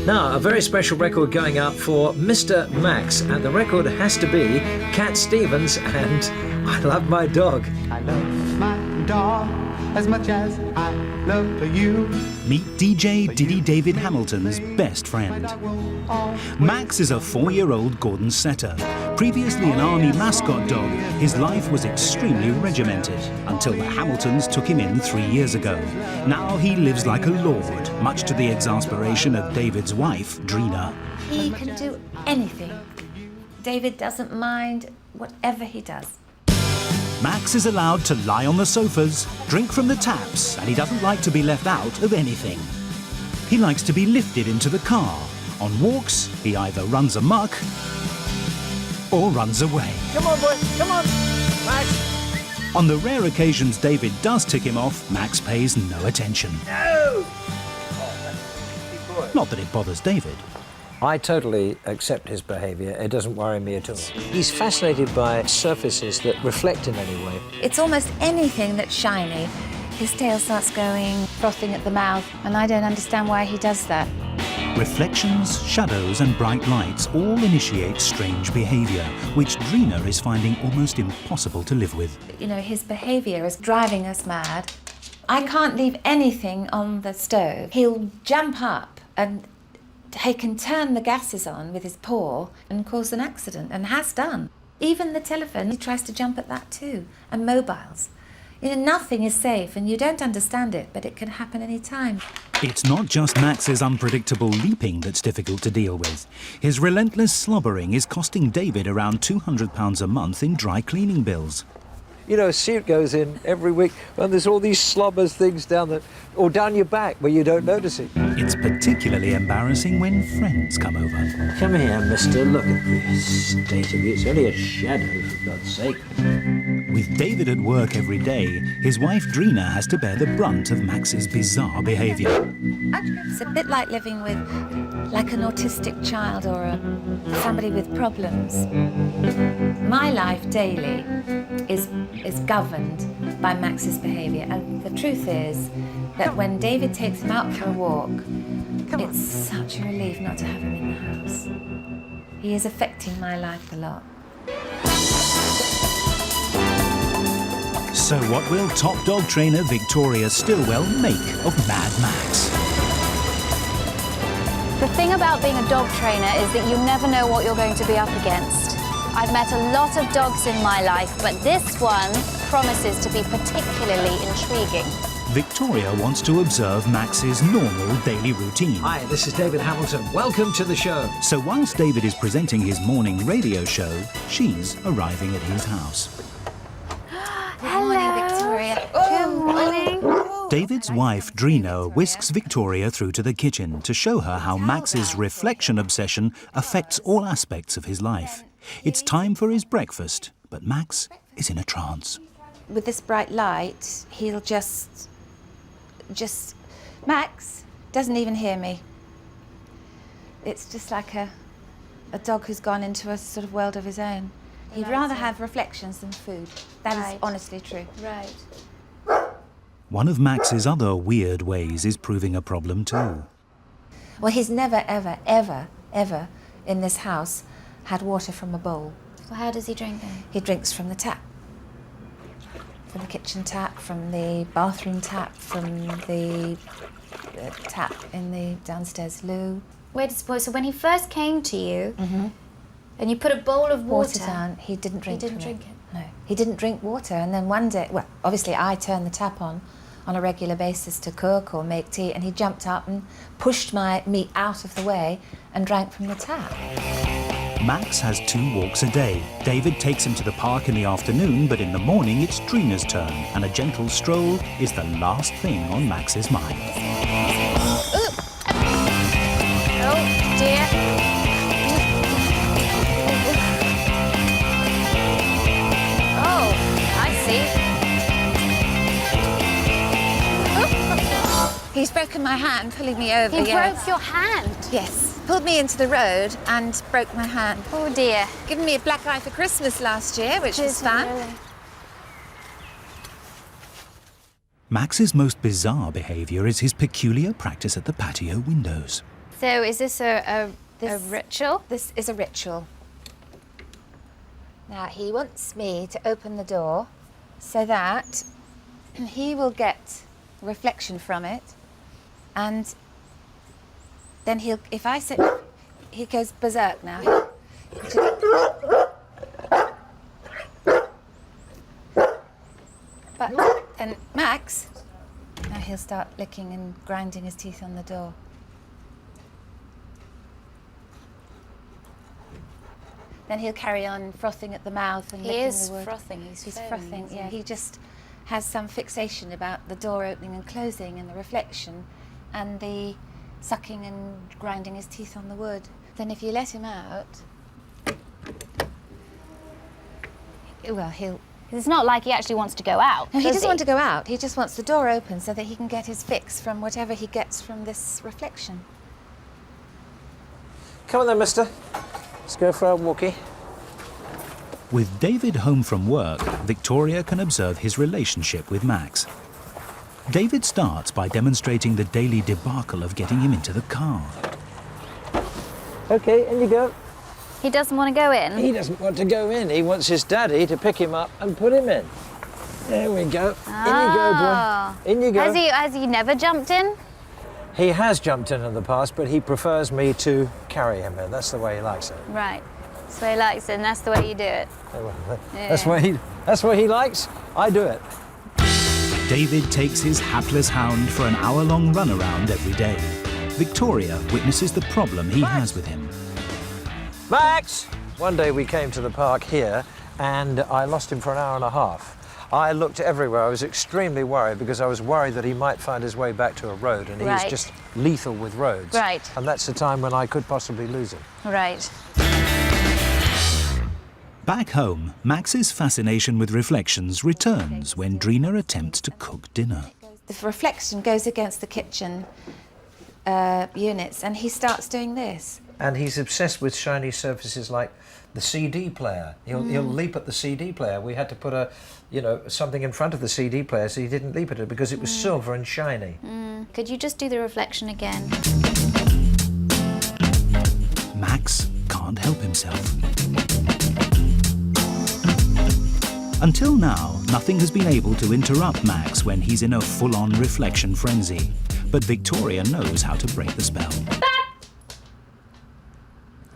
Now, a very special record going up for Mr. Max, and the record has to be Cat Stevens and I Love My Dog. I love my dog as much as I love you. Meet DJ Diddy David Hamilton's best friend. Max is a 4-year-old Gordon Setter. Previously an army mascot dog, his life was extremely regimented until the Hamiltons took him in 3 years ago. Now he lives like a lord, much to the exasperation of David's wife, Drina. He can do anything. David doesn't mind whatever he does. Max is allowed to lie on the sofas, drink from the taps, and he doesn't like to be left out of anything. He likes to be lifted into the car. On walks, he either runs amok or runs away. Come on, boy, come on, Max. On the rare occasions David does tick him off, Max pays no attention. No! Not that it bothers David. I totally accept his behaviour. It doesn't worry me at all. He's fascinated by surfaces that reflect in any way. It's almost anything that's shiny. His tail starts going, frothing at the mouth, and I don't understand why he does that. Reflections, shadows and bright lights all initiate strange behaviour, which Drina is finding almost impossible to live with. You know, his behaviour is driving us mad. I can't leave anything on the stove. He'll jump up and he can turn the gases on with his paw and cause an accident, and has done. Even the telephone, he tries to jump at that too, and mobiles. You know, nothing is safe, and you don't understand it, but it can happen any time. It's not just Max's unpredictable leaping that's difficult to deal with. His relentless slobbering is costing David around £200 a month in dry cleaning bills. You know, a suit goes in every week, and there's all these slobbers things down your back where you don't notice it. It's particularly embarrassing when friends come over. Come here, mister. Look at the state of you. It's only a shadow, for God's sake. With David at work every day, his wife Drina has to bear the brunt of Max's bizarre behaviour. It's a bit like living with, like an autistic child or somebody with problems. My life daily is governed by Max's behaviour, and the truth is that when David takes him out for a walk, it's such a relief not to have him in the house. He is affecting my life a lot. So what will top dog trainer Victoria Stilwell make of Mad Max? The thing about being a dog trainer is that you never know what you're going to be up against. I've met a lot of dogs in my life, but this one promises to be particularly intriguing. Victoria wants to observe Max's normal daily routine. Hi, this is David Hamilton. Welcome to the show. So whilst David is presenting his morning radio show, she's arriving at his house. Good morning, Victoria. Good morning. David's wife, Drina, whisks Victoria through to the kitchen to show her how Max's reflection obsession affects all aspects of his life. It's time for his breakfast, but Max is in a trance. With this bright light, he'll just... Max doesn't even hear me. It's just like a dog who's gone into a sort of world of his own. He'd rather have reflections than food. That is honestly true. Right. One of Max's other weird ways is proving a problem too. Well, he's never, ever, ever, ever in this house had water from a bowl. Well, how does he drink then? He drinks from the tap. From the kitchen tap, from the bathroom tap, from the tap in the downstairs loo. Wait a second, so when he first came to you, and you put a bowl of water down, he didn't drink He didn't from drink it? No, he didn't drink water. And then one day, well, obviously I turned the tap on a regular basis to cook or make tea, and he jumped up and pushed me out of the way and drank from the tap. Max has 2 walks a day. David takes him to the park in the afternoon, but in the morning it's Drina's turn, and a gentle stroll is the last thing on Max's mind. Oh, dear. Oh, I see. He's broken my hand, pulling me over. He yes. broke your hand? Yes. Pulled me into the road and broke my hand. Oh, dear. Given me a black eye for Christmas last year, which was fun. Really? Max's most bizarre behaviour is his peculiar practice at the patio windows. So is this a ritual? This is a ritual. Now, he wants me to open the door so that he will get reflection from it, and then if I sit, he goes berserk now. But then Max, now he'll start licking and grinding his teeth on the door. Then he'll carry on frothing at the mouth and licking the wood. Frothing. He's frothing. Yeah, he just has some fixation about the door opening and closing and the reflection, and the sucking and grinding his teeth on the wood. Then if you let him out, well, he'll. It's not like he actually wants to go out. No, he doesn't want to go out. He just wants the door open so that he can get his fix from whatever he gets from this reflection. Come on then, mister. Let's go for a walkie. With David home from work, Victoria can observe his relationship with Max. David starts by demonstrating the daily debacle of getting him into the car. OK, in you go. He doesn't want to go in? He doesn't want to go in. He wants his daddy to pick him up and put him in. There we go. In you go, boy. In you go. Has he never jumped in? He has jumped in the past, but he prefers me to carry him in. That's the way he likes it. Right. That's the way he likes it, and that's the way you do it. That's what he likes. I do it. David takes his hapless hound for an hour-long runaround every day. Victoria witnesses the problem he has with him. Max! One day we came to the park here and I lost him for an hour and a half. I looked everywhere. I was extremely worried because I was worried that he might find his way back to a road, and he's just lethal with roads. Right. And that's the time when I could possibly lose him. Right. Back home, Max's fascination with reflections returns when Drina attempts to cook dinner. The reflection goes against the kitchen units, and he starts doing this. And he's obsessed with shiny surfaces like the CD player. He'll leap at the CD player. We had to put something in front of the CD player so he didn't leap at it because it was silver and shiny. Could you just do the reflection again? Max can't help himself. Until now, nothing has been able to interrupt Max when he's in a full-on reflection frenzy. But Victoria knows how to break the spell.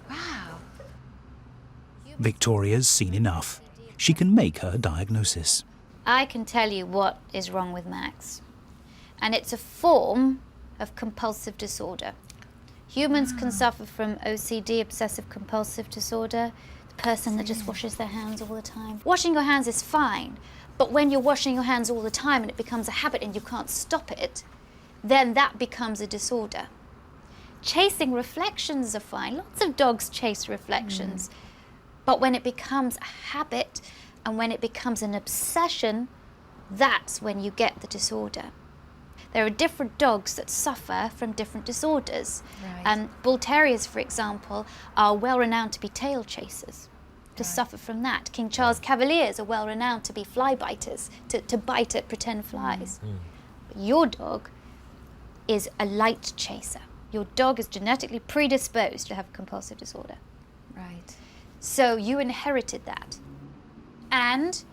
Wow. Victoria's seen enough. She can make her diagnosis. I can tell you what is wrong with Max. And it's a form of compulsive disorder. Humans can suffer from OCD, obsessive compulsive disorder, the person that just washes their hands all the time. Washing your hands is fine, but when you're washing your hands all the time and it becomes a habit and you can't stop it, then that becomes a disorder. Chasing reflections are fine. Lots of dogs chase reflections. But when it becomes a habit and when it becomes an obsession, that's when you get the disorder. There are different dogs that suffer from different disorders. Right. Bull terriers, for example, are well renowned to be tail chasers, to suffer from that. King Charles Cavaliers are well renowned to be fly biters, to bite at pretend flies. But your dog is a light chaser. Your dog is genetically predisposed to have compulsive disorder. Right. So you inherited that. And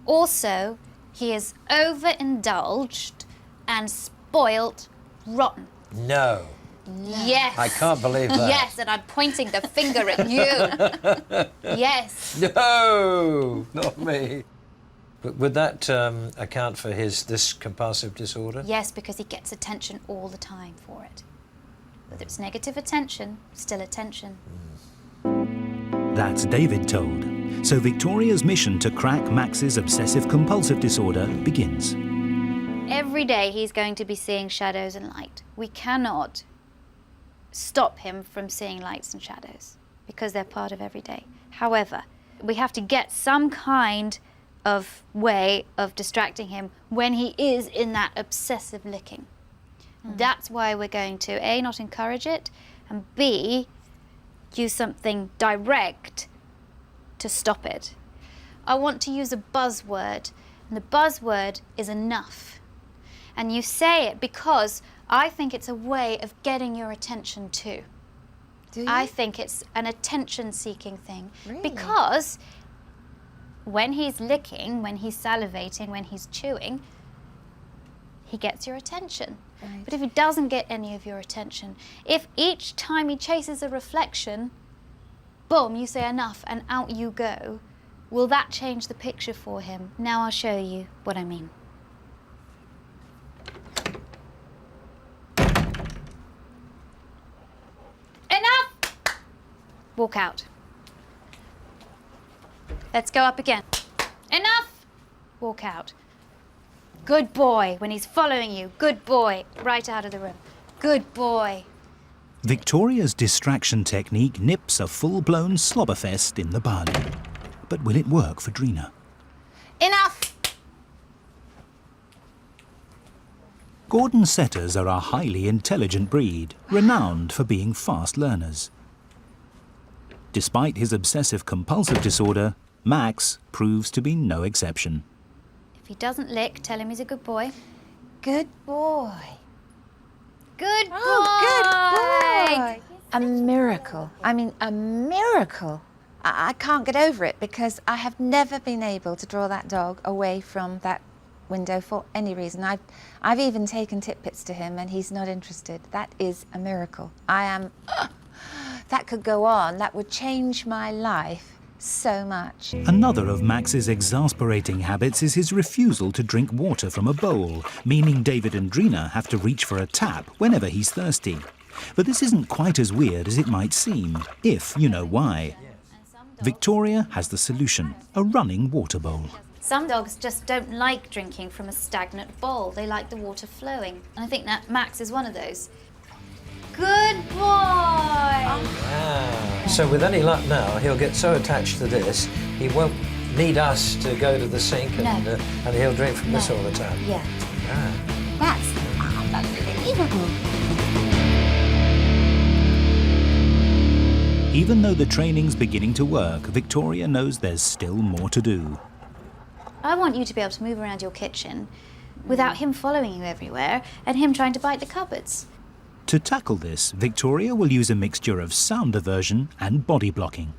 also, he is overindulged and spoilt rotten. No. Yes. I can't believe that. Yes, and I'm pointing the finger at you. Yes. No, not me. But would that account for this compulsive disorder? Yes, because he gets attention all the time for it. Whether it's negative attention, still attention. That's David told. So Victoria's mission to crack Max's obsessive-compulsive disorder begins. Every day he's going to be seeing shadows and light. We cannot stop him from seeing lights and shadows because they're part of every day. However, we have to get some kind of way of distracting him when he is in that obsessive licking. That's why we're going to A, not encourage it, and B, use something direct to stop it. I want to use a buzzword, and the buzzword is enough. And you say it because I think it's a way of getting your attention too. Do you? I think it's an attention-seeking thing. Really? Because when he's licking, when he's salivating, when he's chewing, he gets your attention. Right. But if he doesn't get any of your attention, if each time he chases a reflection, boom, you say enough and out you go, will that change the picture for him? Now I'll show you what I mean. Enough! Walk out. Let's go up again. Enough! Walk out. Good boy. When he's following you, good boy. Right out of the room. Good boy. Victoria's distraction technique nips a full-blown slobberfest in the bud. But will it work for Drina? Enough! Gordon Setters are a highly intelligent breed, renowned for being fast learners. Despite his obsessive-compulsive disorder, Max proves to be no exception. If he doesn't lick, tell him he's a good boy. Good boy. Good boy! Oh, good boy! A miracle. I mean, a miracle. I can't get over it because I have never been able to draw that dog away from that window for any reason. I've even taken titbits to him and he's not interested. That is a miracle. That could go on. That would change my life so much. Another of Max's exasperating habits is his refusal to drink water from a bowl, meaning David and Drina have to reach for a tap whenever he's thirsty. But this isn't quite as weird as it might seem, if you know why. Victoria has the solution, a running water bowl. Some dogs just don't like drinking from a stagnant bowl. They like the water flowing. And I think that Max is one of those. Good boy! Wow. So with any luck now, he'll get so attached to this, he won't need us to go to the sink and, No. And he'll drink from this all the time. Yeah. Ah. That's unbelievable. Even though the training's beginning to work, Victoria knows there's still more to do. I want you to be able to move around your kitchen without him following you everywhere and him trying to bite the cupboards. To tackle this, Victoria will use a mixture of sound aversion and body blocking.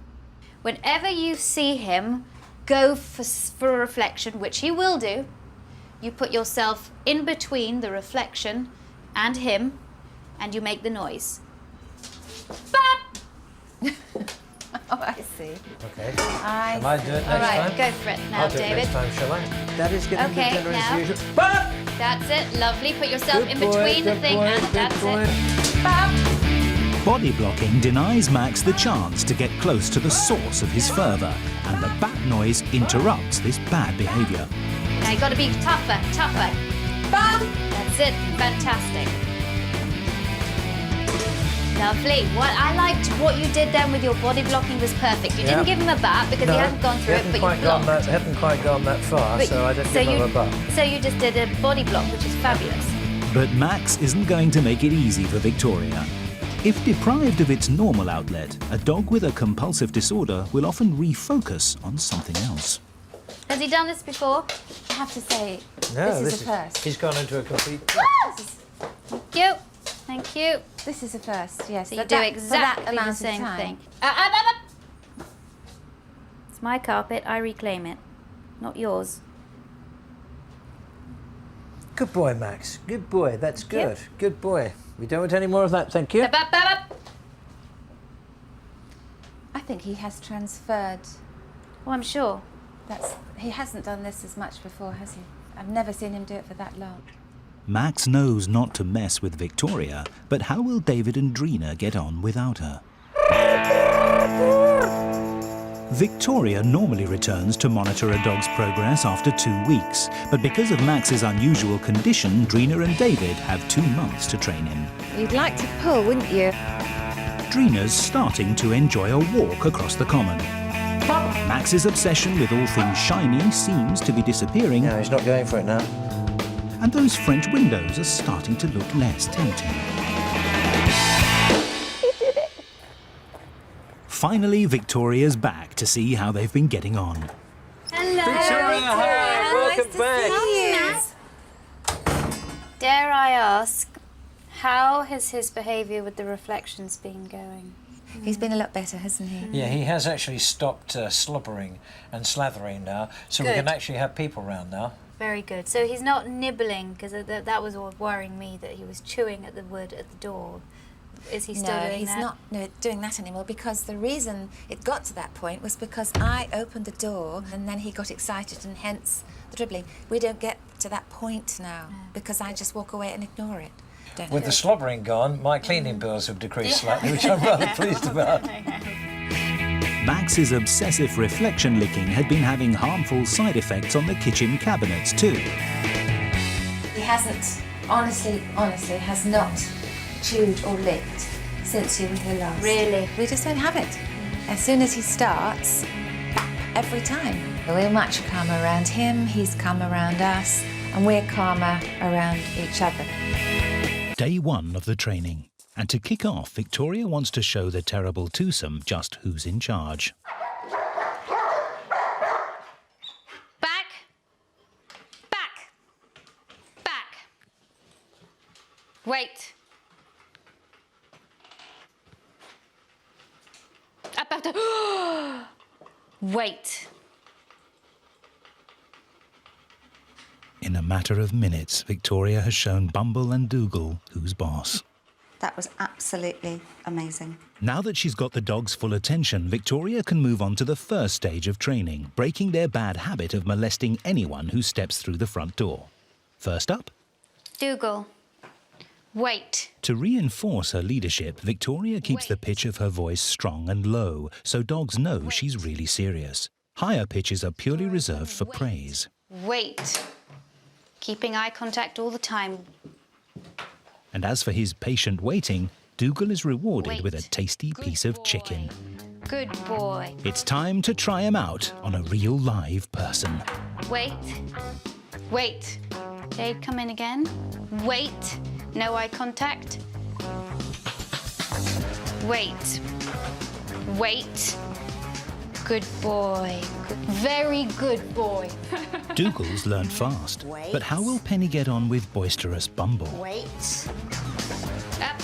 Whenever you see him go for a reflection, which he will do, you put yourself in between the reflection and him and you make the noise. Bap! Oh, I see. Okay. I Shall I do it next All right, time? go for it now, I'll do it David. next time, shall I? That is getting Okay, the dinner now. as usual. Bah! That's it, lovely. Put yourself Good in boy, between the good thing boy, and good that's boy. it. Bap! Body blocking denies Max the chance to get close to the source of his fervour, and the bat noise interrupts this bad behaviour. Now you got to be tougher, tougher. Bam! That's it. Fantastic. Lovely. What I liked what you did then with your body blocking was perfect. You didn't Yeah. give him a bat because he hadn't gone through it, but you blocked. Hadn't quite gone that far, But so I didn't give him a butt. So you just did a body block, which is fabulous. But Max isn't going to make it easy for Victoria. If deprived of its normal outlet, a dog with a compulsive disorder will often refocus on something else. Has he done this before? I have to say, No, this is a first. He's gone into a complete... Thank you. Thank you. This is a first, yes. So you But do for that exactly the amount of same time. thing. It's my carpet. I reclaim it, not yours. Good boy, Max. Good boy. That's you. good. Good boy. We don't want any more of that, thank you. I think he has transferred. Oh, I'm sure. He hasn't done this as much before, has he? I've never seen him do it for that long. Max knows not to mess with Victoria, but how will David and Drina get on without her? Victoria normally returns to monitor a dog's progress after 2 weeks, but because of Max's unusual condition, Drina and David have 2 months to train him. You'd like to pull, wouldn't you? Drina's starting to enjoy a walk across the common. Max's obsession with all things shiny seems to be disappearing, No, he's not going for it now. and those French windows are starting to look less tempting. Finally, Victoria's back to see how they've been getting on. Hello. Hi, welcome back. Dare I ask, How has his behaviour with the reflections been going? He's been a lot better, hasn't he? Yeah, he has actually stopped slobbering and slathering now, so we Good. can actually have people round now. Very good. So he's not nibbling, because that was all worrying me, that he was chewing at the wood at the door. Is he still doing he's that? not doing that anymore, because the reason it got to that point was because I opened the door and then he got excited, and hence the dribbling. We don't get to that point now because I just walk away and ignore it. Don't With the slobbering gone, my cleaning bills have decreased slightly, which I'm rather pleased about. Max's obsessive reflection licking had been having harmful side effects on the kitchen cabinets too. He hasn't, honestly, has not chewed or licked since you were here last. Really? We just don't have it. As soon as he starts, every time. We're much calmer around him, he's calm around us, and we're calmer around each other. Day 1 of the training. And to kick off, Victoria wants to show the terrible twosome just who's in charge. Back. Back. Back. Wait. Up. Wait. In a matter of minutes, Victoria has shown Bumble and Dougal who's boss. That was absolutely amazing. Now that she's got the dog's full attention, Victoria can move on to the first stage of training, breaking their bad habit of molesting anyone who steps through the front door. First up, Dougal. Wait. to reinforce her leadership, Victoria keeps the pitch of her voice strong and low, so dogs know she's really serious. Higher pitches are purely reserved for praise. Wait. Keeping eye contact all the time. And as for his patient waiting, Dougal is rewarded Wait. with a tasty Good piece of boy. chicken. Good boy. It's time to try him out on a real live person. Wait. Wait. Jade, come in again. Wait. No eye contact. Wait. Wait. Good boy. Very good boy. Dougal's learned fast. But how will Penny get on with boisterous Bumble? Wait. Up.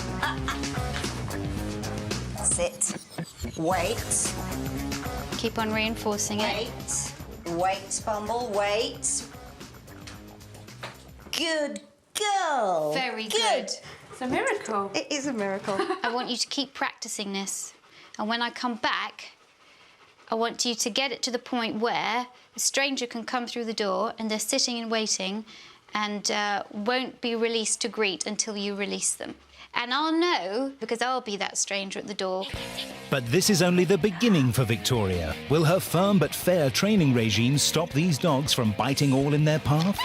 Sit. Wait. Keep on reinforcing it. Wait. Wait, Bumble. Wait. Good girl. Very good. It's a miracle. It is a miracle. I want you to keep practicing this. And when I come back, I want you to get it to the point where a stranger can come through the door and they're sitting and waiting and won't be released to greet until you release them. And I'll know because I'll be that stranger at the door. But this is only the beginning for Victoria. Will her firm but fair training regime stop these dogs from biting all in their path?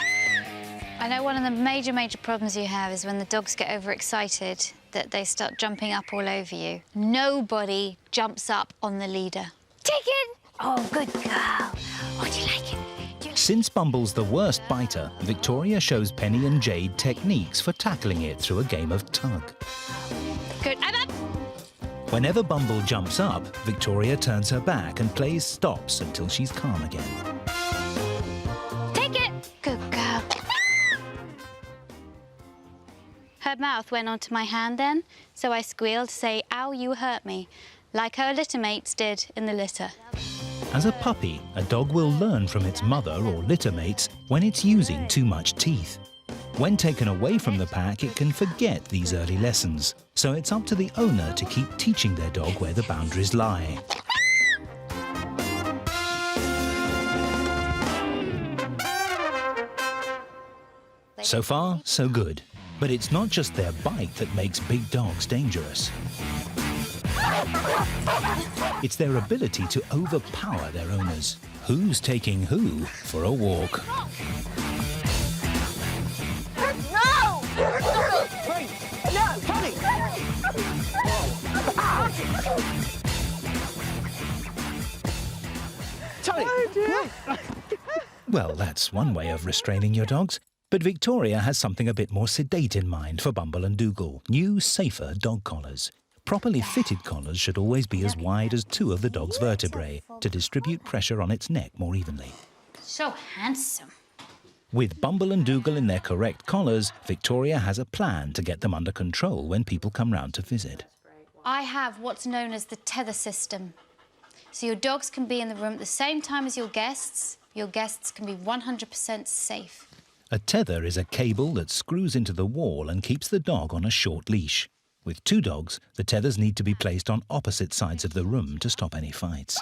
I know one of the major problems you have is when the dogs get overexcited, that they start jumping up all over you. Nobody jumps up on the leader. Take it! Oh, good girl. Oh, do you like it? Since Bumble's the worst biter, Victoria shows Penny and Jade techniques for tackling it through a game of tug. Good. I'm up! Whenever Bumble jumps up, Victoria turns her back and plays stops until she's calm again. Take it! Good girl. Her mouth went onto my hand then, so I squealed to say, ow, you hurt me, like her litter mates did in the litter. As a puppy, a dog will learn from its mother or litter mates when it's using too much teeth. When taken away from the pack, it can forget these early lessons. So it's up to the owner to keep teaching their dog where the boundaries lie. So far, so good. But it's not just their bite that makes big dogs dangerous. It's their ability to overpower their owners. Who's taking who for a walk? No! No, Tony! Tony! Oh, dear. Well, that's one way of restraining your dogs. But Victoria has something a bit more sedate in mind for Bumble and Dougal. New, safer dog collars. Properly fitted collars should always be as wide as 2 of the dog's vertebrae to distribute pressure on its neck more evenly. So handsome. With Bumble and Dougal in their correct collars, Victoria has a plan to get them under control when people come round to visit. I have what's known as the tether system. So your dogs can be in the room at the same time as your guests. Your guests can be 100% safe. A tether is a cable that screws into the wall and keeps the dog on a short leash. With 2 dogs, the tethers need to be placed on opposite sides of the room to stop any fights.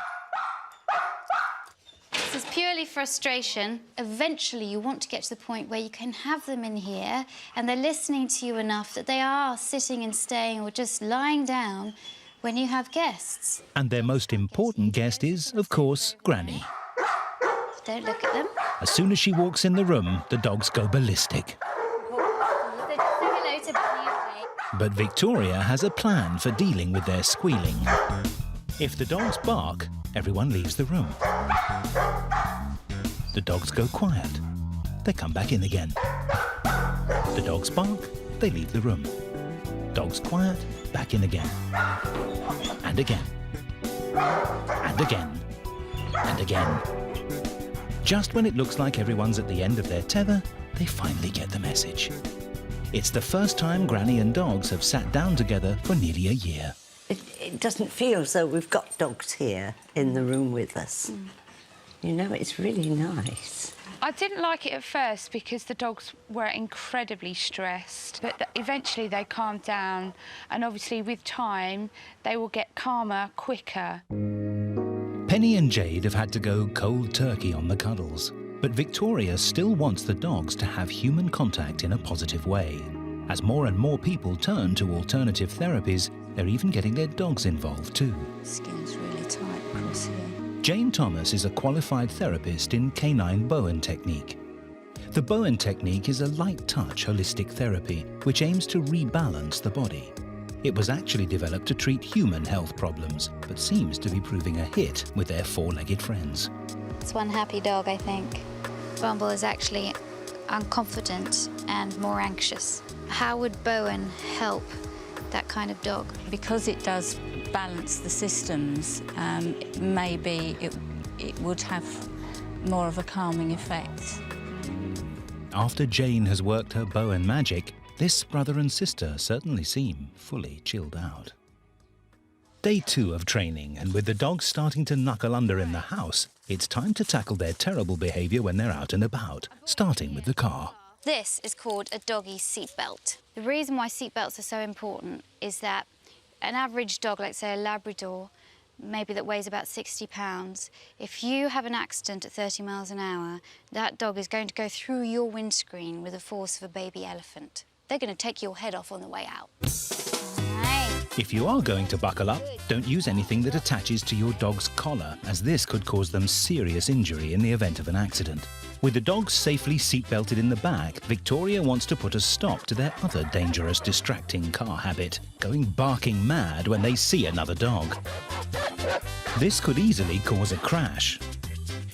This is purely frustration. Eventually, you want to get to the point where you can have them in here and they're listening to you enough that they are sitting and staying or just lying down when you have guests. And their most important guest is, of course, Granny. Don't look at them. As soon as she walks in the room, the dogs go ballistic. Say hello to Benny. But Victoria has a plan for dealing with their squealing. If the dogs bark, everyone leaves the room. The dogs go quiet. They come back in again. The dogs bark, they leave the room. Dogs quiet, back in again. And again. And again. And again. Just when it looks like everyone's at the end of their tether, they finally get the message. It's the first time Granny and dogs have sat down together for nearly a year. It doesn't feel as though we've got dogs here in the room with us. You know, it's really nice. I didn't like it at first because the dogs were incredibly stressed, but eventually they calmed down, and obviously with time they will get calmer quicker. Penny and Jade have had to go cold turkey on the cuddles, but Victoria still wants the dogs to have human contact in a positive way. As more and more people turn to alternative therapies, they're even getting their dogs involved too. Skin's really tight across here. Jane Thomas is a qualified therapist in canine Bowen technique. The Bowen technique is a light-touch holistic therapy which aims to rebalance the body. It was actually developed to treat human health problems, but seems to be proving a hit with their 4-legged friends. It's one happy dog, I think. Bumble is actually unconfident and more anxious. How would Bowen help that kind of dog? Because it does balance the systems, maybe it would have more of a calming effect. After Jane has worked her Bowen magic, this brother and sister certainly seem fully chilled out. Day 2 of training, and with the dogs starting to knuckle under in the house, it's time to tackle their terrible behaviour when they're out and about, starting with the car. This is called a doggy seatbelt. The reason why seatbelts are so important is that an average dog, like say a Labrador, maybe that weighs about 60 pounds, if you have an accident at 30 miles an hour, that dog is going to go through your windscreen with the force of a baby elephant. They're going to take your head off on the way out. If you are going to buckle up, don't use anything that attaches to your dog's collar, as this could cause them serious injury in the event of an accident. With the dogs safely seatbelted in the back, Victoria wants to put a stop to their other dangerous, distracting car habit, going barking mad when they see another dog. This could easily cause a crash.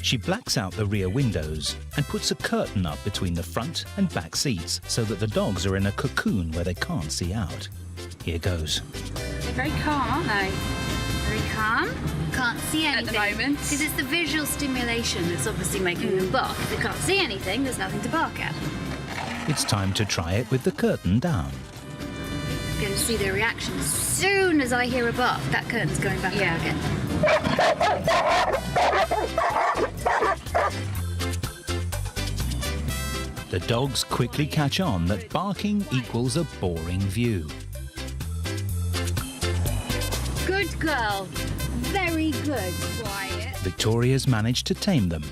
She blacks out the rear windows and puts a curtain up between the front and back seats so that the dogs are in a cocoon where they can't see out. Here goes. They're very calm, aren't they? Very calm. Can't see anything. At the moment. Because it's the visual stimulation that's obviously making them bark. If they can't see anything, there's nothing to bark at. It's time to try it with the curtain down. I'm going to see their reaction. As soon as I hear a bark, that curtain's going back up again. The dogs quickly catch on that barking equals a boring view. Good girl. Very good. Quiet. Victoria's managed to tame them,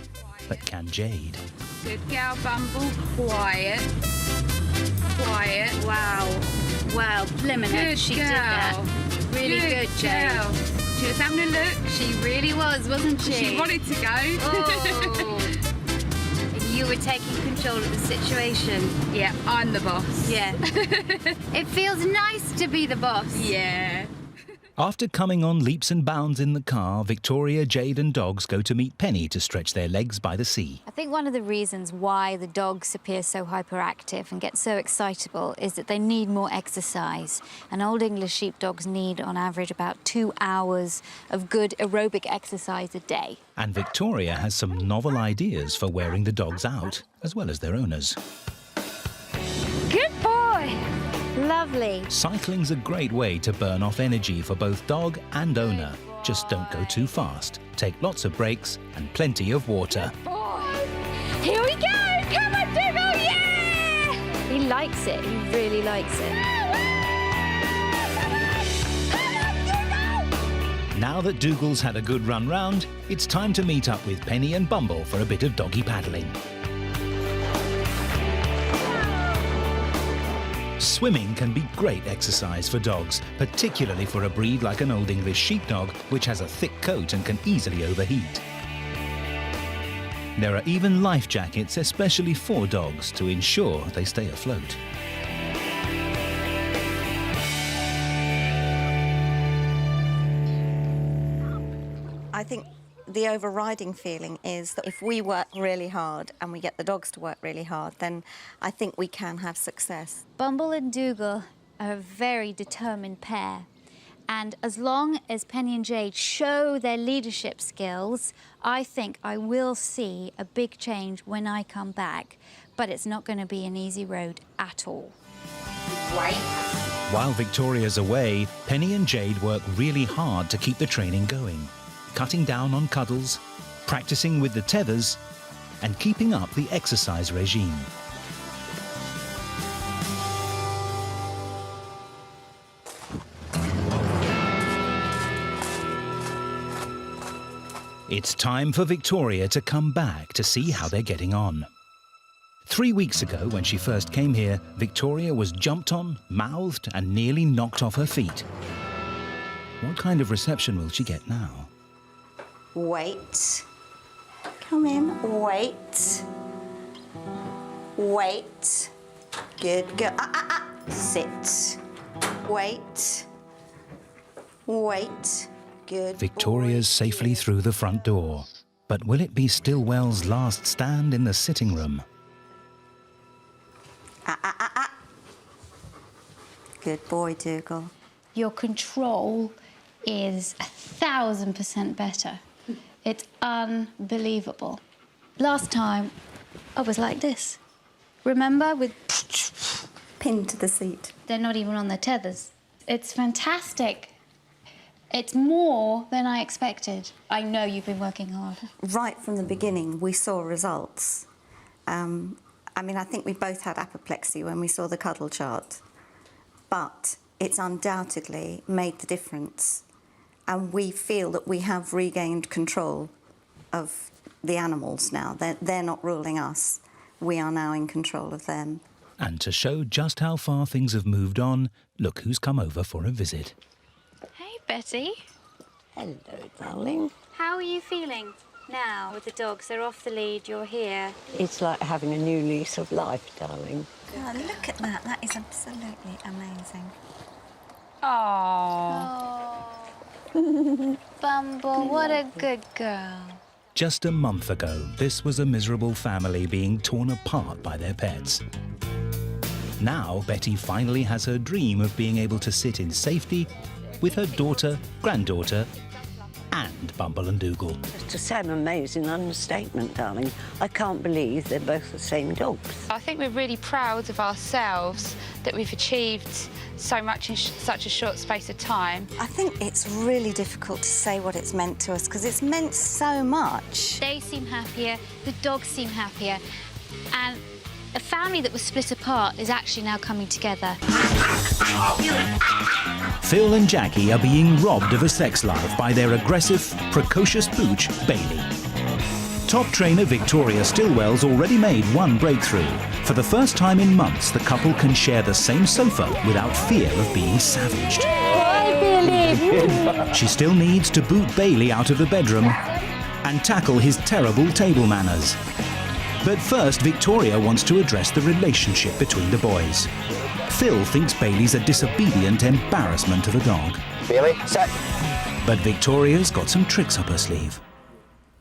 but can Jade? Good girl, Bumble. Quiet. Quiet. Wow. Wow, blimmin' heck, she did that. Really good, Jane. Girl. She was having a look. She really was, wasn't she? She wanted to go. Oh. And you were taking control of the situation. Yeah, I'm the boss. Yeah. It feels nice to be the boss. Yeah. After coming on leaps and bounds in the car, Victoria, Jade and dogs go to meet Penny to stretch their legs by the sea. I think one of the reasons why the dogs appear so hyperactive and get so excitable is that they need more exercise. And Old English sheepdogs need, on average, about 2 hours of good aerobic exercise a day. And Victoria has some novel ideas for wearing the dogs out, as well as their owners. Good boy! Lovely. Cycling's a great way to burn off energy for both dog and owner. Just don't go too fast. Take lots of breaks and plenty of water. Boy. Here we go! Come on, Dougal! Yeah! He likes it. He really likes it. Now that Dougal's had a good run round, it's time to meet up with Penny and Bumble for a bit of doggy paddling. Swimming can be great exercise for dogs, particularly for a breed like an Old English sheepdog, which has a thick coat and can easily overheat. There are even life jackets especially for dogs to ensure they stay afloat. I think the overriding feeling is that if we work really hard and we get the dogs to work really hard, then I think we can have success. Bumble and Dougal are a very determined pair. And as long as Penny and Jade show their leadership skills, I think I will see a big change when I come back. But it's not going to be an easy road at all. Right. While Victoria's away, Penny and Jade work really hard to keep the training going, cutting down on cuddles, practicing with the tethers, and keeping up the exercise regime. It's time for Victoria to come back to see how they're getting on. 3 weeks ago, when she first came here, Victoria was jumped on, mouthed, and nearly knocked off her feet. What kind of reception will she get now? Wait. Come in. Wait. Wait. Good girl. Sit. Wait. Wait. Good. Victoria's safely through the front door. But will it be Stilwell's last stand in the sitting room? Good boy, Dougal. Your control is 1,000% better. It's unbelievable. Last time, I was like this. Remember, with Pinned to the seat. they're not even on their tethers. It's fantastic. It's more than I expected. I know you've been working hard. Right from the beginning, we saw results. I mean, I think we both had apoplexy when we saw the cuddle chart, but it's undoubtedly made the difference. And we feel that we have regained control of the animals now. They're not ruling us. We are now in control of them. And to show just how far things have moved on, look who's come over for a visit. Hey, Betty. Hello, darling. How are you feeling now with the dogs? They're off the lead, you're here. It's like having a new lease of life, darling. God, look at that. That is absolutely amazing. Oh. Bumble, what a good girl. Just a month ago, this was a miserable family being torn apart by their pets. Now, Betty finally has her dream of being able to sit in safety with her daughter, granddaughter, and Bumble and Dougal. To say I'm amazed is an understatement, darling. I can't believe they're both the same dogs. I think we're really proud of ourselves that we've achieved so much in such a short space of time. I think it's really difficult to say what it's meant to us because it's meant so much. They seem happier, the dogs seem happier, and a family that was split apart is actually now coming together. Phil and Jackie are being robbed of a sex life by their aggressive, precocious pooch, Bailey. Top trainer Victoria Stilwell's already made one breakthrough. For the first time in months, the couple can share the same sofa without fear of being savaged. Hi, Billy. She still needs to boot Bailey out of the bedroom and tackle his terrible table manners. But first, Victoria wants to address the relationship between the boys. Phil thinks Bailey's a disobedient embarrassment of a dog. Bailey, sit. But Victoria's got some tricks up her sleeve.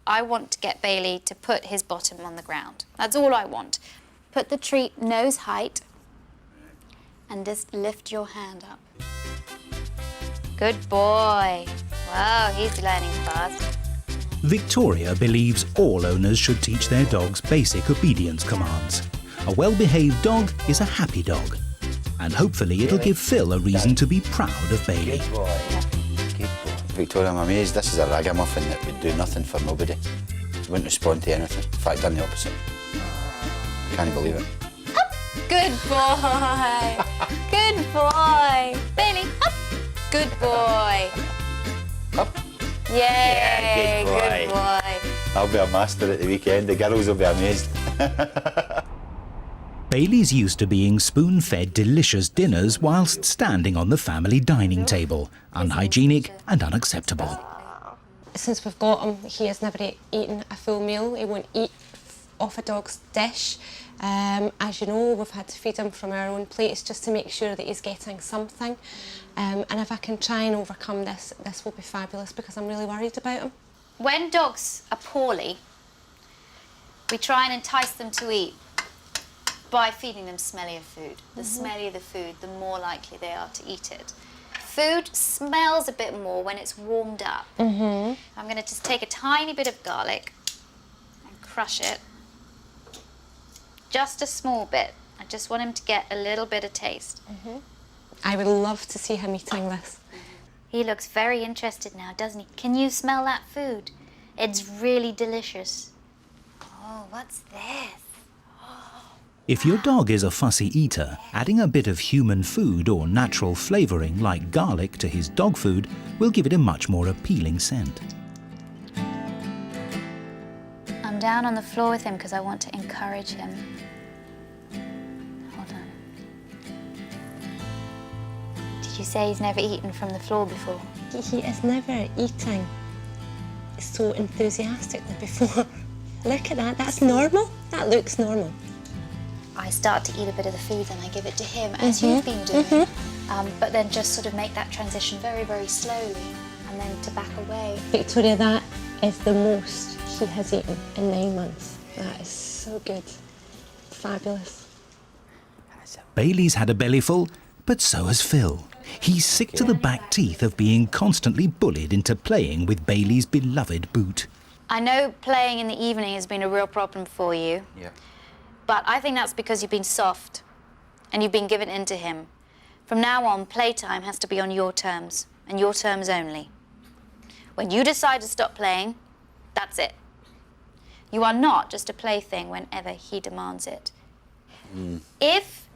I want to get Bailey to put his bottom on the ground. That's all I want. Put the treat nose height and just lift your hand up. Good boy. Wow, he's learning fast. Victoria believes all owners should teach their dogs basic obedience commands. A well-behaved dog is a happy dog. And hopefully it'll give Phil a reason to be proud of Bailey. Good boy. Good boy. Victoria, I'm amazed. This is a ragamuffin that would do nothing for nobody. He wouldn't respond to anything. In fact, done the opposite. I can't believe it. Up. Good boy. Good boy. Bailey, up. Good boy. Up. Yay, Yeah, good boy. I'll be a master at the weekend. The girls will be amazed. Bailey's used to being spoon-fed delicious dinners whilst standing on the family dining table. Unhygienic and unacceptable. Since we've got him, he has never eaten a full meal. He won't eat off a dog's dish. As you know, we've had to feed him from our own plates just to make sure that he's getting something. And if I can try and overcome this, this will be fabulous because I'm really worried about him. When dogs are poorly, we try and entice them to eat by feeding them smellier food. The smellier the food, the more likely they are to eat it. Food smells a bit more when it's warmed up. I'm going to just take a tiny bit of garlic and crush it. Just a small bit. I just want him to get a little bit of taste. I would love to see him eating this. He looks very interested now, doesn't he? Can you smell that food? It's really delicious. Oh, what's this? If your dog is a fussy eater, adding a bit of human food or natural flavouring like garlic to his dog food will give it a much more appealing scent. I'm down on the floor with him because I want to encourage him. Hold on. Did you say he's never eaten from the floor before? He is never eating so enthusiastically before. Look at that, that's normal. That looks normal. I start to eat a bit of the food and I give it to him, as you've been doing. But then just sort of make that transition very, very slowly and then to back away. Victoria, that is the most he has eaten in 9 months. That is so good. Fabulous. Bailey's had a bellyful, but so has Phil. He's sick to the back teeth of being constantly bullied into playing with Bailey's beloved boot. I know playing in the evening has been a real problem for you. Yeah. But I think that's because you've been soft and you've been given in to him. From now on, playtime has to be on your terms and your terms only. When you decide to stop playing, that's it. You are not just a plaything whenever he demands it. If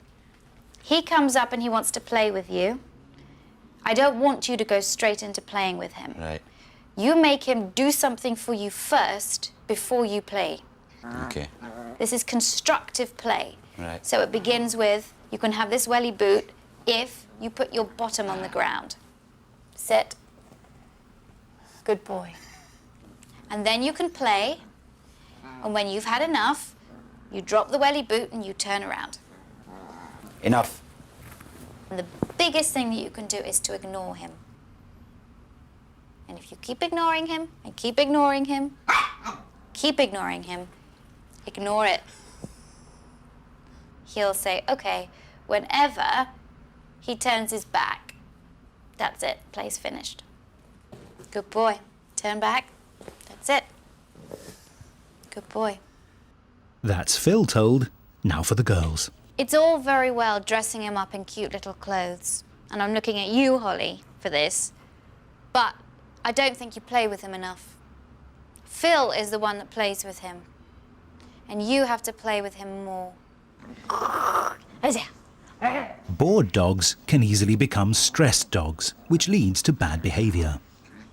he comes up and he wants to play with you, I don't want you to go straight into playing with him. Right. You make him do something for you first before you play. Okay. This is constructive play. Right. So it begins with, you can have this welly boot if you put your bottom on the ground. Sit. Good boy. And then you can play, and when you've had enough, you drop the welly boot and you turn around. Enough. And the biggest thing that you can do is to ignore him. And if you keep ignoring him, and keep ignoring him, keep ignoring him, ignore it. He'll say, okay, whenever he turns his back, that's it, play's finished. Good boy. Turn back, that's it. Good boy. That's Phil told. Now for the girls. It's all very well dressing him up in cute little clothes, and I'm looking at you, Holly, for this, but I don't think you play with him enough. Phil is the one that plays with him, and you have to play with him more. Bored dogs can easily become stressed dogs, which leads to bad behaviour.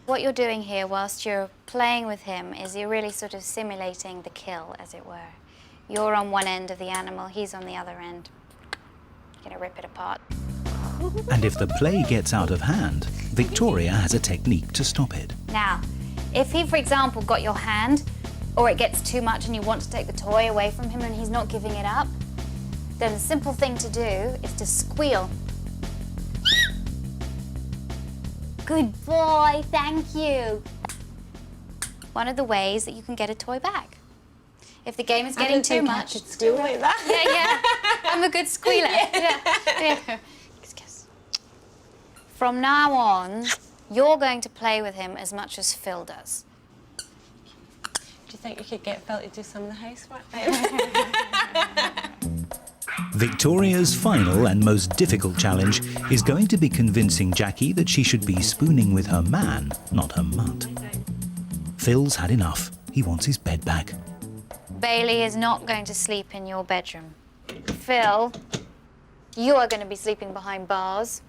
What you're doing here whilst you're playing with him is you're really sort of simulating the kill, as it were. You're on one end of the animal, he's on the other end. You're gonna rip it apart. And if the play gets out of hand, Victoria has a technique to stop it. Now, if he, for example, got your hand, or it gets too much and you want to take the toy away from him and he's not giving it up, then the simple thing to do is to squeal. Good boy, thank you. One of the ways that you can get a toy back. If the game is getting too much. I could squeal like that. Yeah. I'm a good squealer. Yeah. Kiss. From now on, you're going to play with him as much as Phil does. Do you think you could get Phil to do some of the housework then? Victoria's final and most difficult challenge is going to be convincing Jackie that she should be spooning with her man, not her mutt. Phil's had enough. He wants his bed back. Bailey is not going to sleep in your bedroom. Phil, you are going to be sleeping behind bars.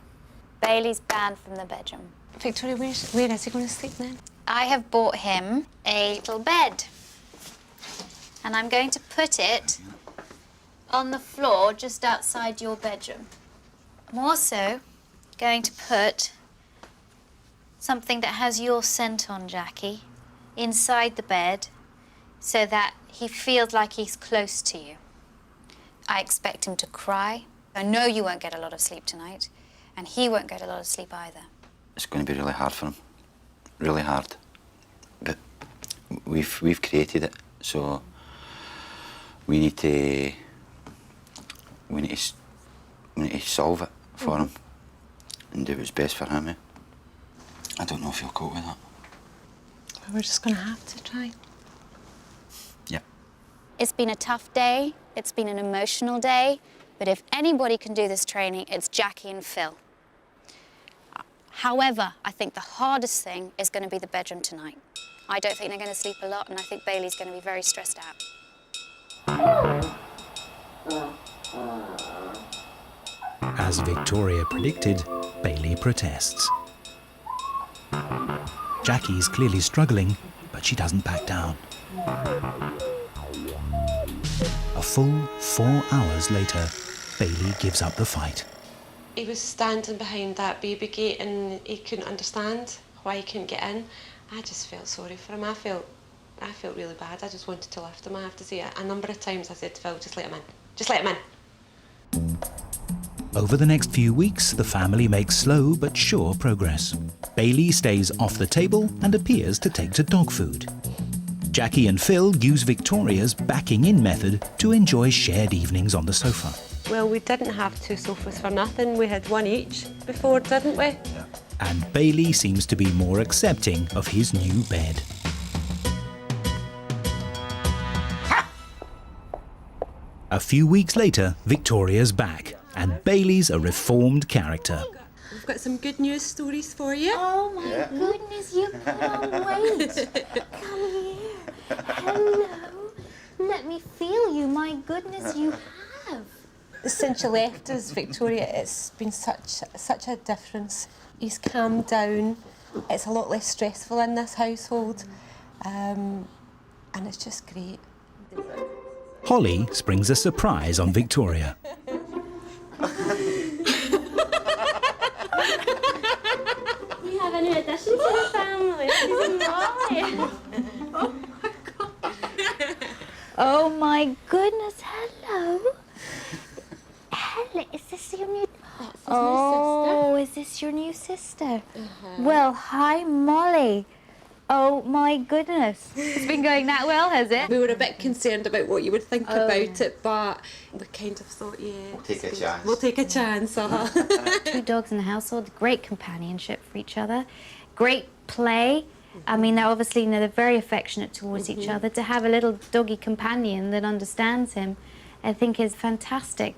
Bailey's banned from the bedroom. Victoria, where is he going to sleep then? I have bought him a little bed. And I'm going to put it on the floor just outside your bedroom. I'm also going to put something that has your scent on, Jackie, inside the bed so that he feels like he's close to you. I expect him to cry. I know you won't get a lot of sleep tonight, and he won't get a lot of sleep either. It's going to be really hard for him. Really hard. But we've created it, so we need to solve it for him and do what's best for him. I don't know if he'll cope with that. We're just going to have to try. Yeah. It's been a tough day. It's been an emotional day. But if anybody can do this training, it's Jackie and Phil. However, I think the hardest thing is going to be the bedroom tonight. I don't think they're going to sleep a lot, and I think Bailey's going to be very stressed out. As Victoria predicted, Bailey protests. Jackie's clearly struggling, but she doesn't back down. A full 4 hours later, Bailey gives up the fight. He was standing behind that baby gate and he couldn't understand why he couldn't get in. I just felt sorry for him. I felt really bad. I just wanted to lift him. I have to say, a number of times I said to Phil, just let him in. Just let him in. Over the next few weeks, the family makes slow but sure progress. Bailey stays off the table and appears to take to dog food. Jackie and Phil use Victoria's backing in method to enjoy shared evenings on the sofa. Well, we didn't have 2 sofas for nothing. We had 1 each before, didn't we? Yeah. And Bailey seems to be more accepting of his new bed. A few weeks later, Victoria's back, and Bailey's a reformed character. We've got some good news stories for you. Oh my goodness, you can't wait. Come here. Hello. Let me feel you. My goodness, you have. Since you left us, Victoria, it's been such a difference. He's calmed down. It's a lot less stressful in this household, and it's just great. Holly springs a surprise on Victoria. We have a new addition to the family. She's Molly. Oh my God. Oh my goodness, hello. Hello, is this your new... Oh, is this your new sister? Well, hi, Molly. Oh my goodness. It's been going that well, has it? We were a bit concerned about what you would think about it, but we kind of thought, yeah. We'll take a chance. We'll take a chance, 2 dogs in the household, great companionship for each other, great play. I mean, they're obviously, they're very affectionate towards each other. To have a little doggy companion that understands him, I think is fantastic.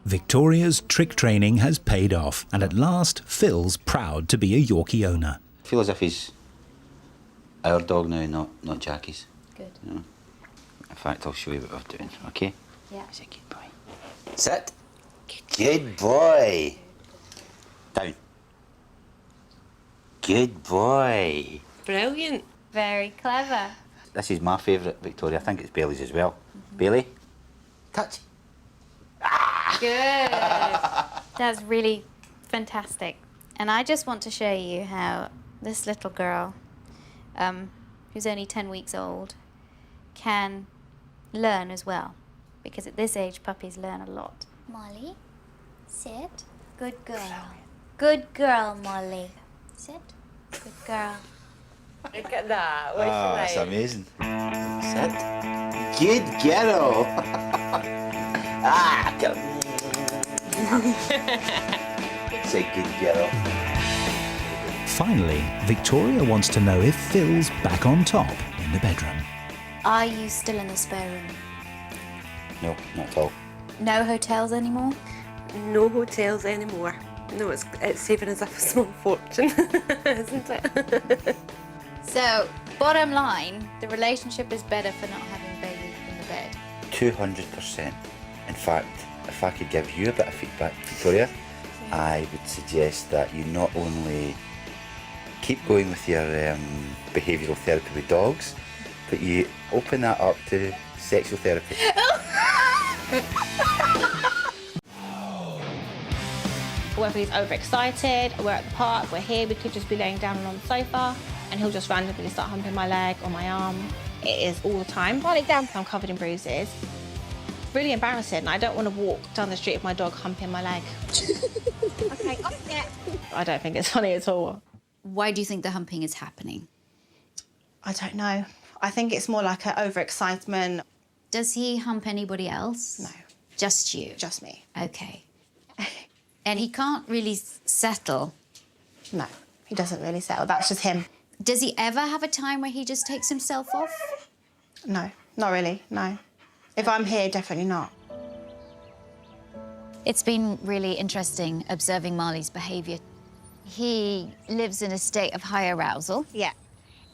Victoria's trick training has paid off, and at last, Phil's proud to be a Yorkie owner. I feel as if he's our dog now, not Jackie's. Good. You know? In fact, I'll show you what we're doing, okay? Yeah. He's a good boy. Sit. Good boy. Down. Good boy. Brilliant. Very clever. This is my favourite, Victoria. I think it's Bailey's as well. Bailey, touch. Good. That's really fantastic. And I just want to show you how this little girl, who's only 10 weeks old, can learn as well. Because at this age, puppies learn a lot. Molly, sit. Good girl. Good girl, Molly. Sit. Good girl. Look at that. Oh, that's amazing. Sit. Good girl. Come. Say good girl. Finally, Victoria wants to know if Phil's back on top in the bedroom. Are you still in the spare room? No, not at all. No hotels anymore? No hotels anymore. No, it's saving us a small fortune, isn't it? So, bottom line, the relationship is better for not having baby in the bed. 200%. In fact, if I could give you a bit of feedback, Victoria, I would suggest that you not only keep going with your behavioural therapy with dogs, but you open that up to sexual therapy. Whether he's overexcited, we're at the park, we're here, we could just be laying down on the sofa and he'll just randomly start humping my leg or my arm. It is all the time. While down, I'm covered in bruises. Really embarrassing. I don't want to walk down the street with my dog humping my leg. Okay, off it. I don't think it's funny at all. Why do you think the humping is happening? I don't know. I think it's more like an overexcitement. Does he hump anybody else? No. Just you? Just me. Okay. And he can't really settle? No, he doesn't really settle. That's just him. Does he ever have a time where he just takes himself off? No, not really, no. If I'm here, definitely not. It's been really interesting observing Marley's behaviour. He lives in a state of high arousal. Yeah.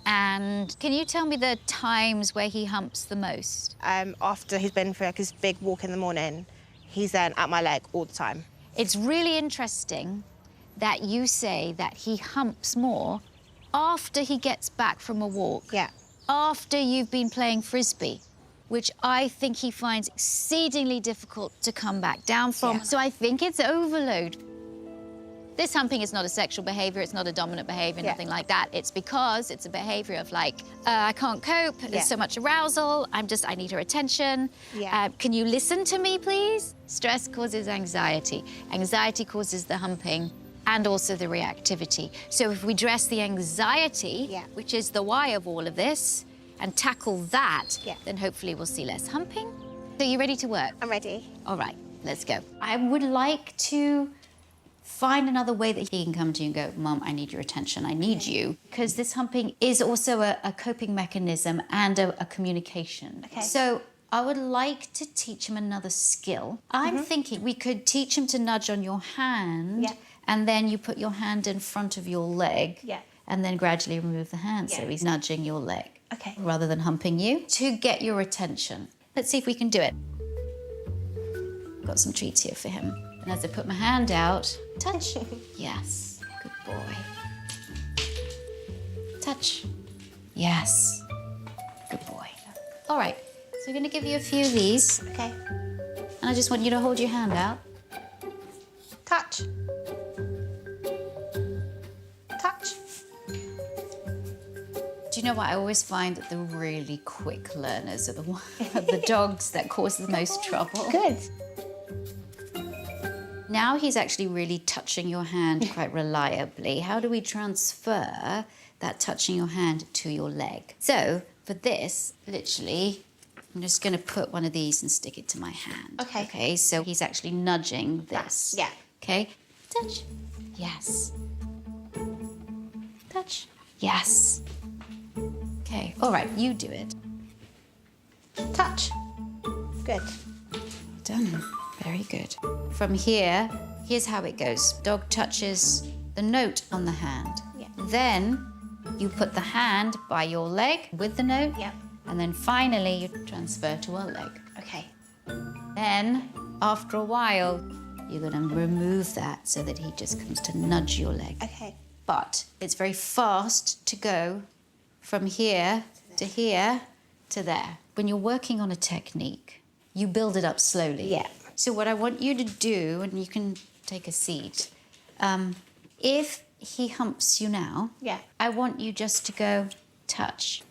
And can you tell me the times where he humps the most? After he's been for like his big walk in the morning, he's then at my leg all the time. It's really interesting that you say that he humps more after he gets back from a walk. Yeah. After you've been playing frisbee, which I think he finds exceedingly difficult to come back down from. Yeah. So I think it's overload. This humping is not a sexual behaviour, it's not a dominant behaviour, nothing like that. It's because it's a behaviour of like, I can't cope, there's so much arousal, I need her attention. Yeah. Can you listen to me, please? Stress causes anxiety. Anxiety causes the humping and also the reactivity. So if we address the anxiety, which is the why of all of this, and tackle that, then hopefully we'll see less humping. So you ready to work? I'm ready. All right, let's go. I would like to find another way that he can come to you and go, Mum, I need your attention, I need you. Because this humping is also a coping mechanism and a communication. Okay. So I would like to teach him another skill. I'm thinking we could teach him to nudge on your hand, and then you put your hand in front of your leg, and then gradually remove the hand. So he's nudging your leg, rather than humping you, to get your attention. Let's see if we can do it. Got some treats here for him. And as I put my hand out, touch. Yes, good boy. Touch. Yes, good boy. All right, so we're gonna give you a few of these. Okay. And I just want you to hold your hand out. Touch. Touch. Do you know what? I always find that the really quick learners are the dogs that cause the most trouble. Good. Now he's actually really touching your hand quite reliably. How do we transfer that touching your hand to your leg? So for this, literally, I'm just going to put one of these and stick it to my hand. Okay. Okay, so he's actually nudging this. Yeah. Okay, touch. Yes. Touch. Yes. Okay, all right, you do it. Touch. Good. Done. Very good. From here, here's how it goes. Dog touches the note on the hand. Yeah. Then you put the hand by your leg with the note. Yeah. And then finally you transfer to our leg. Okay. Then, after a while, you're going to remove that so that he just comes to nudge your leg. Okay. But it's very fast to go from here to here to there. When you're working on a technique, you build it up slowly. Yeah. So what I want you to do, and you can take a seat, if he humps you now, I want you just to go touch.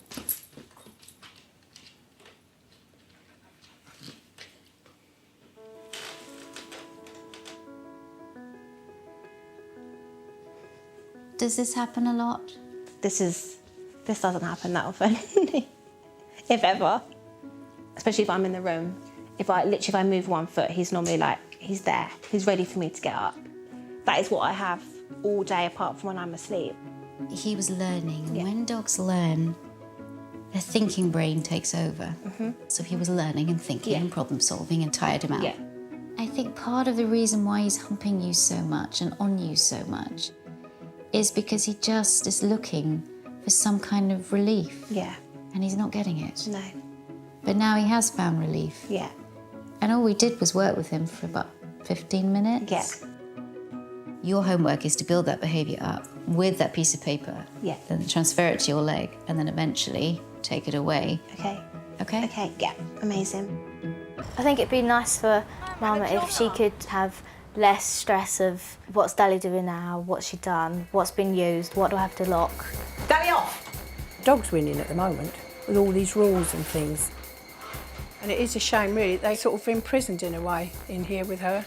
Does this happen a lot? This doesn't happen that often, if ever. Especially if I'm in the room. If I move 1 foot, he's normally like, he's there. He's ready for me to get up. That is what I have all day apart from when I'm asleep. He was learning. Yeah. When dogs learn, their thinking brain takes over. So he was learning and thinking and problem solving and tired him out. Yeah. I think part of the reason why he's humping you so much and on you so much is because he just is looking for some kind of relief. Yeah. And he's not getting it. No. But now he has found relief. Yeah. And all we did was work with him for about 15 minutes. Yeah. Your homework is to build that behaviour up with that piece of paper. Yeah. Then transfer it to your leg and then eventually take it away. Okay. Okay? Okay, yeah, amazing. I think it'd be nice for Mama if she could have less stress of what's Dally doing now, what's she done, what's been used, what do I have to lock. Dally off! Dog's winning at the moment with all these rules and things. And it is a shame, really. They sort of imprisoned in a way in here with her.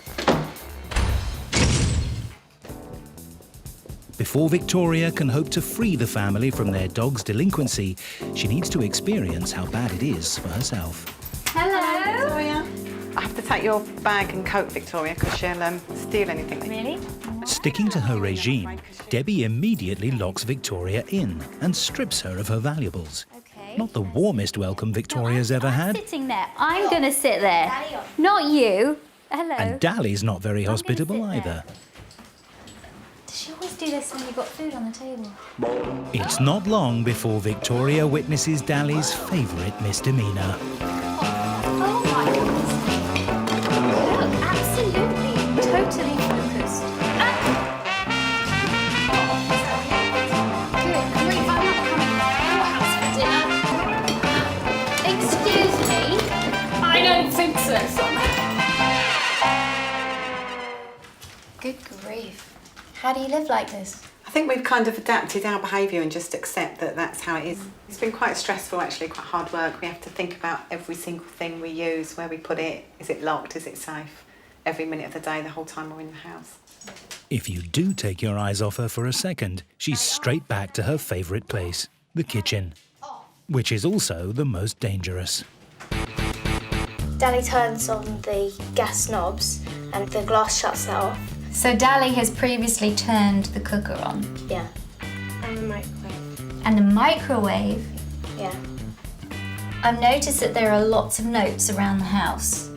Before Victoria can hope to free the family from their dog's delinquency, she needs to experience how bad it is for herself. Hello, Victoria. I have to take your bag and coat, Victoria, because she'll steal anything. Really? Sticking to her regime, Debbie immediately locks Victoria in and strips her of her valuables. Not the warmest welcome Victoria's ever had. Sitting there. I'm going to sit there. Not you. Hello. And Dally's not very hospitable either. Does she always do this when you've got food on the table? It's not long before Victoria witnesses Dally's favourite misdemeanour. Oh my goodness. Look, absolutely, totally focused. Good grief, I'm not coming to your house for dinner. Excuse me? I don't think so, son. Good grief. How do you live like this? I think we've kind of adapted our behaviour and just accept that that's how it is. It's been quite stressful, actually, quite hard work. We have to think about every single thing we use, where we put it, is it locked, is it safe, every minute of the day, the whole time we're in the house. If you do take your eyes off her for a second, she's straight back to her favourite place, the kitchen, which is also the most dangerous. Dally turns on the gas knobs and the glass shuts that off. So Dally has previously turned the cooker on. Yeah. And the microwave. And the microwave? Yeah. I've noticed that there are lots of notes around the house.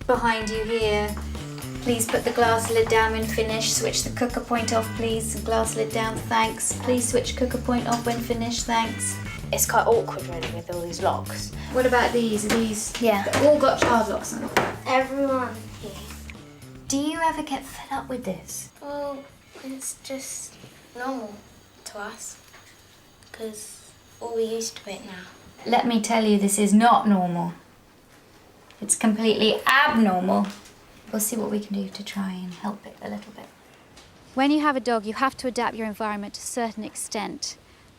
Behind you here, please put the glass lid down when finished. Switch the cooker point off, please. Glass lid down, thanks. Please switch cooker point off when finished, thanks. It's quite awkward, really, with all these locks. What about these? Are these? Yeah. They've all got child locks on them. Everyone here. Do you ever get fed up with this? Well, it's just normal to us, because we're used to it now. Let me tell you, this is not normal. It's completely abnormal. We'll see what we can do to try and help it a little bit. When you have a dog, you have to adapt your environment to a certain extent.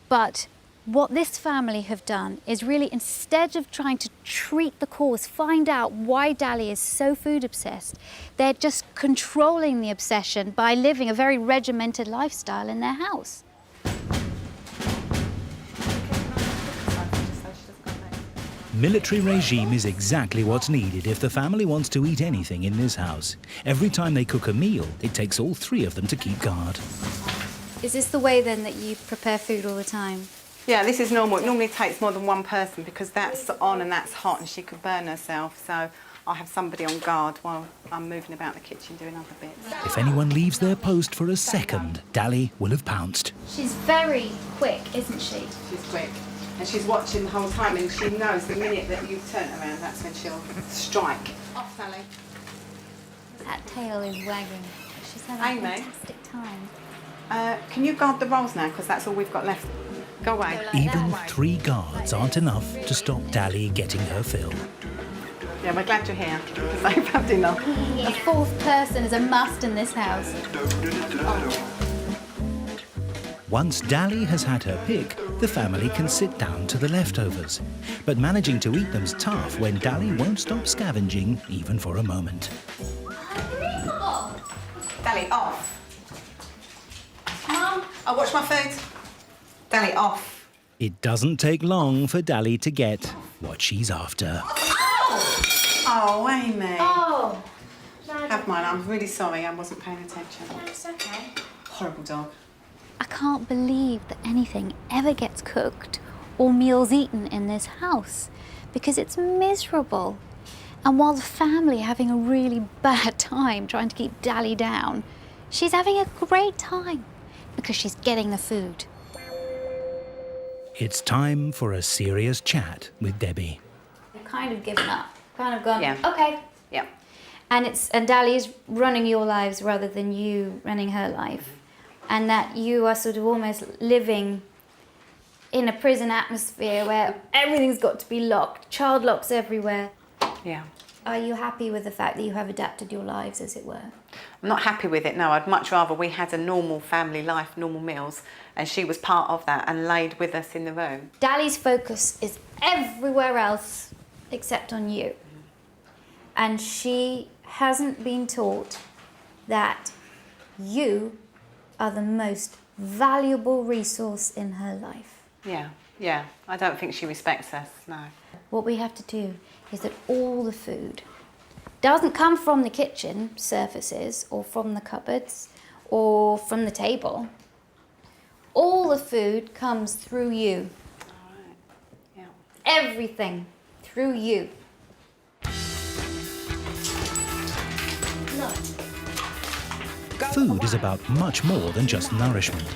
But what this family have done is really, instead of trying to treat the cause, find out why Dally is so food obsessed, they're just controlling the obsession by living a very regimented lifestyle in their house. Military regime is exactly what's needed if the family wants to eat anything in this house. Every time they cook a meal, it takes all three of them to keep guard. Is this the way then that you prepare food all the time? Yeah, this is normal. It normally takes more than one person because that's on and that's hot and she could burn herself. So I'll have somebody on guard while I'm moving about the kitchen doing other bits. If anyone leaves their post for a second, Dally will have pounced. She's very quick, isn't she? She's quick. And she's watching the whole time and she knows the minute that you turn around, that's when she'll strike. Off, Sally. That tail is wagging. She's having a fantastic time. Can you guard the rolls now? Because that's all we've got left. Go away. Even 3 guards aren't enough to stop Dally getting her fill. Yeah, we're glad you're here because I've had enough. A 4th person is a must in this house. Once Dally has had her pick, the family can sit down to the leftovers. But managing to eat them's tough when Dally won't stop scavenging even for a moment. Dally, off. Mum, I'll watch my food. Dally, off. It doesn't take long for Dally to get what she's after. Oh, Amy. Oh. Have mine. I'm really sorry. I wasn't paying attention. It's okay. Horrible dog. I can't believe that anything ever gets cooked or meals eaten in this house because it's miserable. And while the family are having a really bad time trying to keep Dally down, she's having a great time because she's getting the food. It's time for a serious chat with Debbie. You've kind of given up, kind of gone, Yeah. okay. Yeah. And Dally is running your lives rather than you running her life. And that you are sort of almost living in a prison atmosphere where everything's got to be locked, child locks everywhere. Yeah. Are you happy with the fact that you have adapted your lives, as it were? I'm not happy with it, no. I'd much rather we had a normal family life, normal meals, and she was part of that and laid with us in the room. Dally's focus is everywhere else except on you. And she hasn't been taught that you are the most valuable resource in her life. Yeah, yeah. I don't think she respects us, no. What we have to do is that all the food doesn't come from the kitchen surfaces or from the cupboards or from the table. All the food comes through you. All right, yeah. Everything through you. Food is about much more than just nourishment.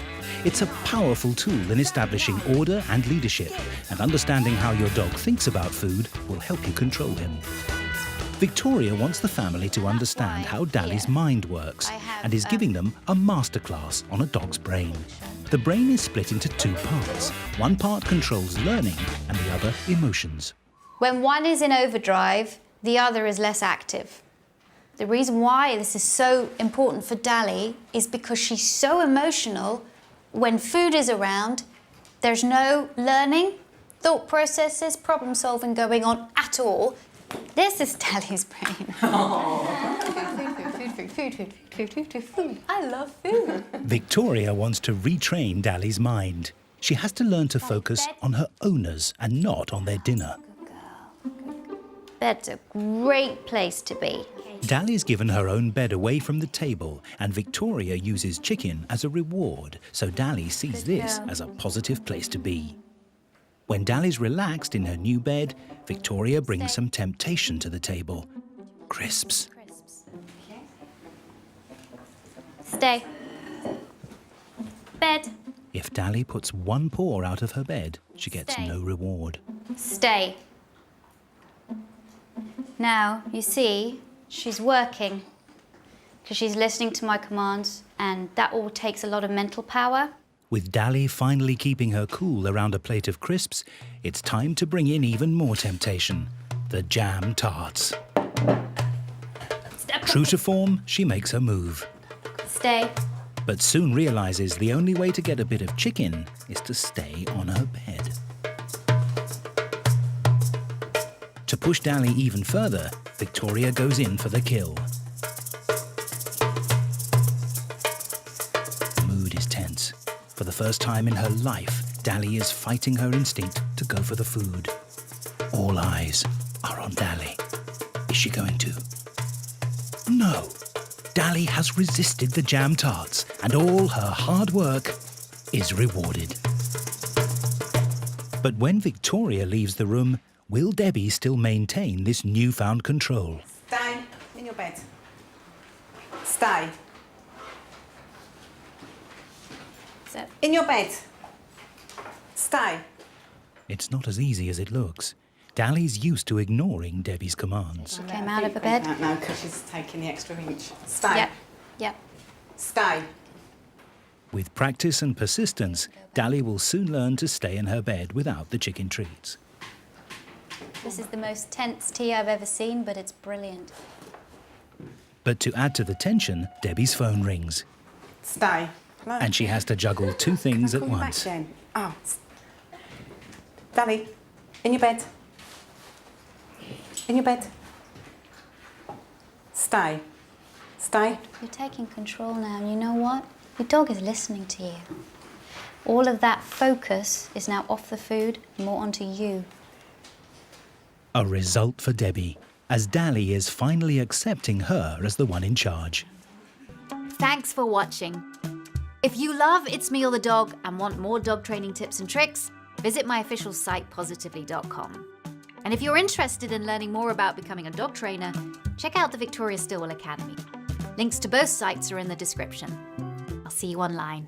It's a powerful tool in establishing order and leadership, and understanding how your dog thinks about food will help you control him. Victoria wants the family to understand how Dally's mind works and is giving them a masterclass on a dog's brain. The brain is split into two parts. One part controls learning and the other emotions. When one is in overdrive, the other is less active. The reason why this is so important for Dally is because she's so emotional. When food is around, there's no learning, thought processes, problem solving going on at all. This is Dally's brain. Food. I love food. Victoria wants to retrain Dally's mind. She has to learn to focus on her owners and not on their dinner. Bed's a great place to be. Dally's given her own bed away from the table, and Victoria uses chicken as a reward, so Dally sees this as a positive place to be. When Dally's relaxed in her new bed, Victoria brings some temptation to the table. Crisps. Stay. Bed. If Dally puts one paw out of her bed, she gets no reward. Stay. Now, you see, she's working because she's listening to my commands, and that all takes a lot of mental power. With Dally finally keeping her cool around a plate of crisps, it's time to bring in even more temptation, the jam tarts. True to form, she makes her move. Stay. But soon realizes the only way to get a bit of chicken is to stay on her bed. To push Dally even further, Victoria goes in for the kill. The mood is tense. For the first time in her life, Dally is fighting her instinct to go for the food. All eyes are on Dally. Is she going to? No. Dally has resisted the jam tarts, and all her hard work is rewarded. But when Victoria leaves the room, will Debbie still maintain this newfound control? Stay in your bed. Stay. In your bed. Stay. It's not as easy as it looks. Dally's used to ignoring Debbie's commands. She came out of the bed. No, because she's taking the extra inch. Stay. Yep. Yep. Stay. With practice and persistence, Dally will soon learn to stay in her bed without the chicken treats. This is the most tense tea I've ever seen, but it's brilliant. But to add to the tension, Debbie's phone rings. Stay. No. And she has to juggle two things at once. Back, Jen? Oh. Dally, in your bed. In your bed. Stay. Stay. You're taking control now, and you know what? Your dog is listening to you. All of that focus is now off the food, more onto you. A result for Debbie, as Dally is finally accepting her as the one in charge. Thanks for watching. If you love It's Me or the Dog and want more dog training tips and tricks, visit my official site positively.com. And if you're interested in learning more about becoming a dog trainer, check out the Victoria Stilwell Academy. Links to both sites are in the description. I'll see you online.